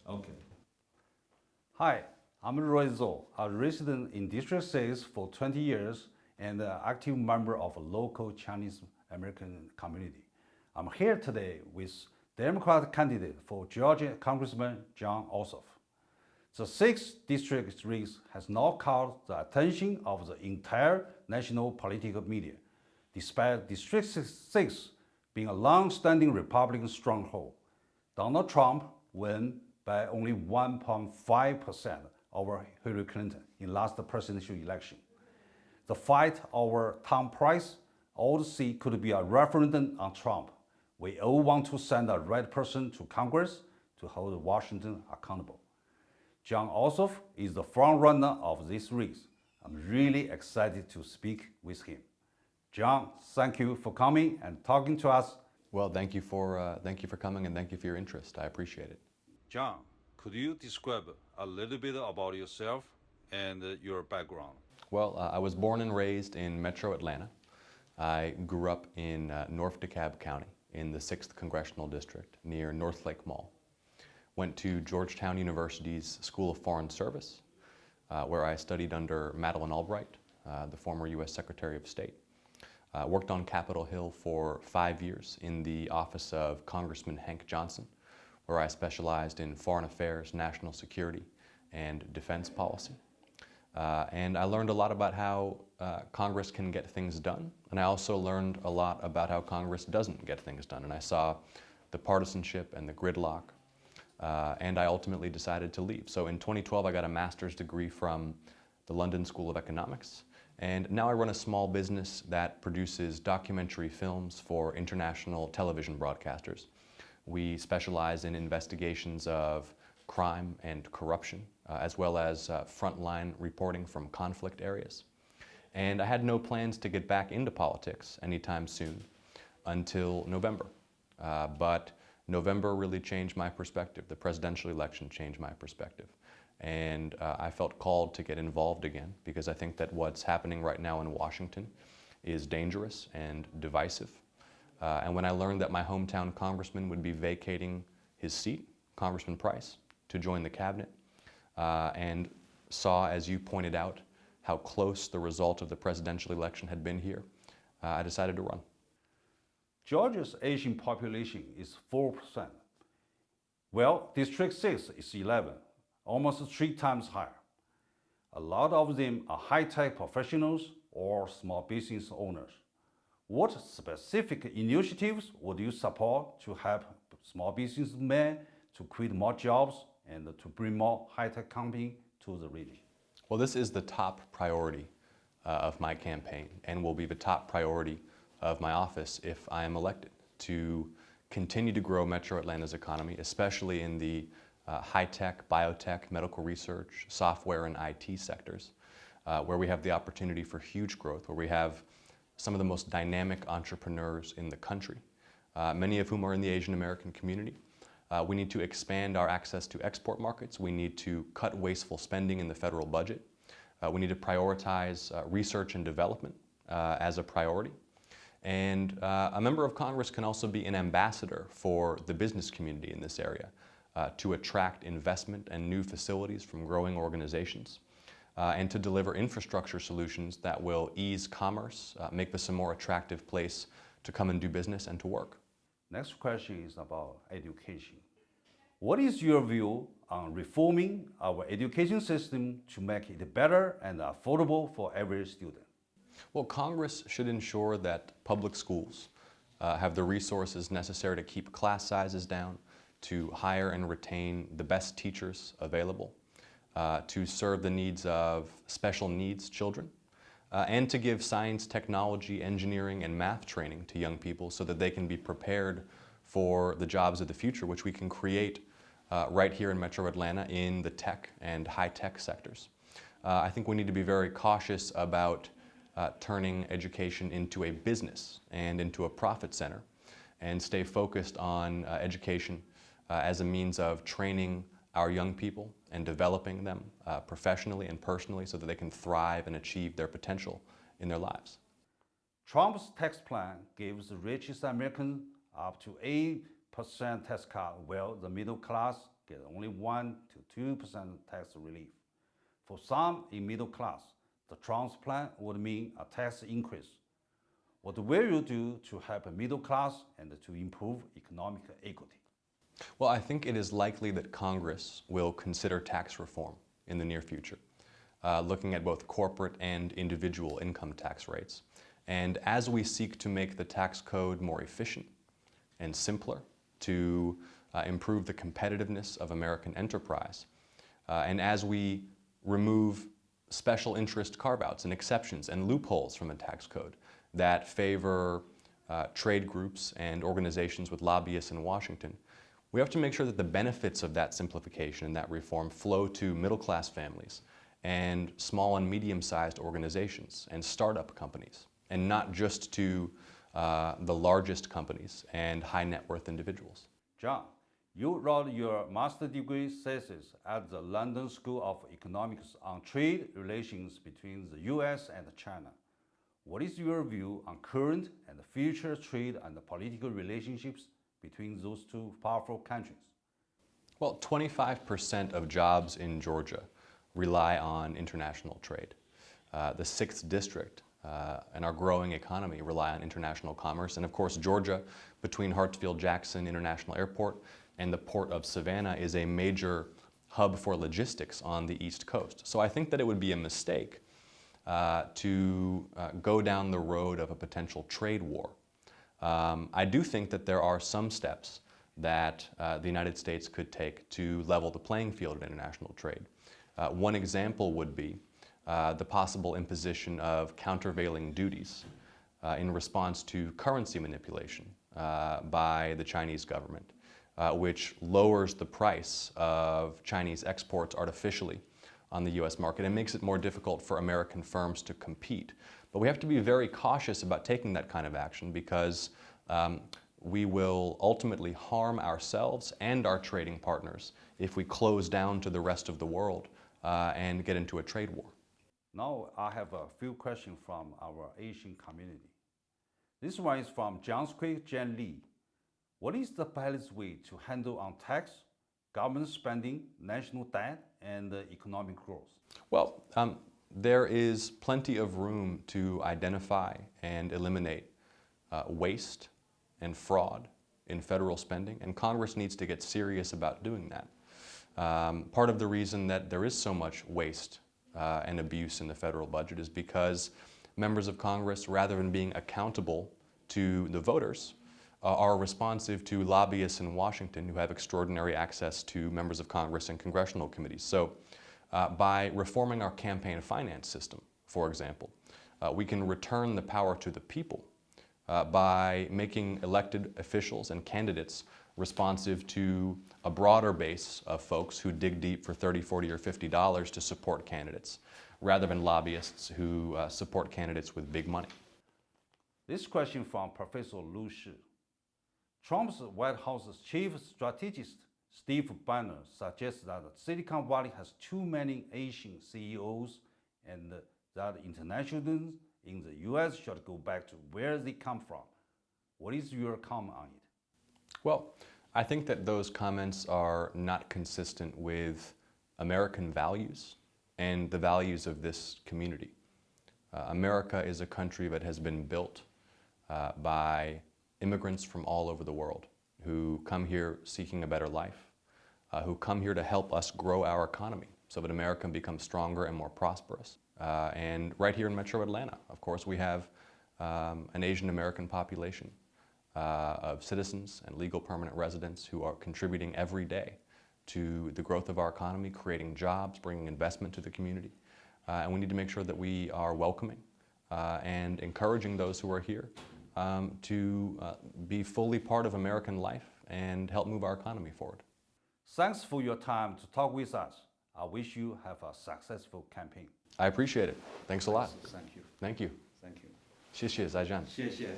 Okay. Hi, I'm Roy Zhou, a resident in District 6 for 20 years and an active member of a local Chinese American community. I'm here today with Democratic candidate for Georgia Congressman Jon Ossoff. The 6th district race has now caught the attention of the entire national political media, despite District 6 being a long-standing Republican stronghold. Donald Trump won by only 1.5% over Hillary Clinton in last presidential election. The fight over Tom Price old seat could be a referendum on Trump. We all want to send the right person to Congress to hold Washington accountable. Jon Ossoff is the front-runner of this race. I'm really excited to speak with him. Jon, thank you for coming and talking to us. Well, thank you for coming and thank you for your interest. I appreciate it. Jon, could you describe a little bit about yourself and your background? Well, I was born and raised in Metro Atlanta. I grew up in North DeKalb County in the 6th Congressional District near North Lake Mall. Went to Georgetown University's School of Foreign Service, where I studied under Madeleine Albright, the former U.S. Secretary of State. Worked on Capitol Hill for 5 years in the office of Congressman Hank Johnson, where I specialized in foreign affairs, national security, and defense policy. And I learned a lot about how Congress can get things done, and I also learned a lot about how Congress doesn't get things done. And I saw the partisanship and the gridlock, and I ultimately decided to leave. So in 2012, I got a master's degree from the London School of Economics, and now I run a small business that produces documentary films for international television broadcasters. We specialize in investigations of crime and corruption, as well as frontline reporting from conflict areas. And I had no plans to get back into politics anytime soon until November. But November really changed my perspective. The presidential election changed my perspective. And I felt called to get involved again because I think that what's happening right now in Washington is dangerous and divisive. And when I learned that my hometown congressman would be vacating his seat, Congressman Price, to join the cabinet, and saw, as you pointed out, how close the result of the presidential election had been here, I decided to run. Georgia's Asian population is 4%. Well, District 6 is 11, almost 3 times higher. A lot of them are high-tech professionals or small business owners. What specific initiatives would you support to help small businessmen to create more jobs and to bring more high-tech companies to the region? Well, this is the top priority of my campaign and will be the top priority of my office if I am elected, to continue to grow Metro Atlanta's economy, especially in the high-tech, biotech, medical research, software, and IT sectors, where we have the opportunity for huge growth, where we have some of the most dynamic entrepreneurs in the country, many of whom are in the Asian American community. We need to expand our access to export markets. We need to cut wasteful spending in the federal budget. We need to prioritize research and development as a priority. And a member of Congress can also be an ambassador for the business community in this area to attract investment and new facilities from growing organizations. And to deliver infrastructure solutions that will ease commerce, make this a more attractive place to come and do business and to work. Next question is about education. What is your view on reforming our education system to make it better and affordable for every student? Well, Congress should ensure that public schools have the resources necessary to keep class sizes down, to hire and retain the best teachers available, to serve the needs of special needs children, and to give science, technology, engineering, and math training to young people so that they can be prepared for the jobs of the future, which we can create right here in Metro Atlanta in the tech and high-tech sectors. I think we need to be very cautious about turning education into a business and into a profit center, and stay focused on education as a means of training our young people and developing them professionally and personally so that they can thrive and achieve their potential in their lives. Trump's tax plan gives the richest Americans up to 8% tax cut, while the middle class get only 1 to 2% tax relief. For some in middle class, the Trump's plan would mean a tax increase. What will you do to help middle class and to improve economic equity? Well, I think it is likely that Congress will consider tax reform in the near future, looking at both corporate and individual income tax rates. And as we seek to make the tax code more efficient and simpler, to improve the competitiveness of American enterprise, and as we remove special interest carve-outs and exceptions and loopholes from a tax code that favor trade groups and organizations with lobbyists in Washington, we have to make sure that the benefits of that simplification and that reform flow to middle-class families and small and medium-sized organizations and startup companies, and not just to the largest companies and high-net-worth individuals. John, you wrote your master's degree thesis at the London School of Economics on trade relations between the US and China. What is your view on current and future trade and political relationships between those two powerful countries? Well, 25% of jobs in Georgia rely on international trade. The 6th District and our growing economy rely on international commerce. And of course, Georgia, between Hartsfield-Jackson International Airport and the port of Savannah, is a major hub for logistics on the East Coast. So I think that it would be a mistake to go down the road of a potential trade war. I do think that there are some steps that the United States could take to level the playing field of international trade. One example would be the possible imposition of countervailing duties in response to currency manipulation by the Chinese government, which lowers the price of Chinese exports artificially on the US market and makes it more difficult for American firms to compete. But we have to be very cautious about taking that kind of action because we will ultimately harm ourselves and our trading partners if we close down to the rest of the world and get into a trade war. Now I have a few questions from our Asian community. This one is from Jiangsu Jen Lee. What is the best way to handle on tax, government spending, national debt, and economic growth? Well, there is plenty of room to identify and eliminate waste and fraud in federal spending, and Congress needs to get serious about doing that. Part of the reason that there is so much waste and abuse in the federal budget is because members of Congress, rather than being accountable to the voters, are responsive to lobbyists in Washington who have extraordinary access to members of Congress and congressional committees. So by reforming our campaign finance system, for example, we can return the power to the people by making elected officials and candidates responsive to a broader base of folks who dig deep for $30, $40, or $50 to support candidates, rather than lobbyists who support candidates with big money. This question from Professor Lu Shi. Trump's White House's chief strategist, Steve Bannon, suggests that Silicon Valley has too many Asian CEOs and that internationals in the US should go back to where they come from. What is your comment on it? Well, I think that those comments are not consistent with American values and the values of this community. America is a country that has been built by immigrants from all over the world who come here seeking a better life, who come here to help us grow our economy so that America can become stronger and more prosperous. And right here in Metro Atlanta, of course, we have an Asian American population of citizens and legal permanent residents who are contributing every day to the growth of our economy, creating jobs, bringing investment to the community. And we need to make sure that we are welcoming and encouraging those who are here to be fully part of American life and help move our economy forward. Thanks for your time to talk with us. I wish you have a successful campaign. I appreciate it. Thanks a lot. Thank you. Thank you. Thank you. 谢谢，再见。谢谢。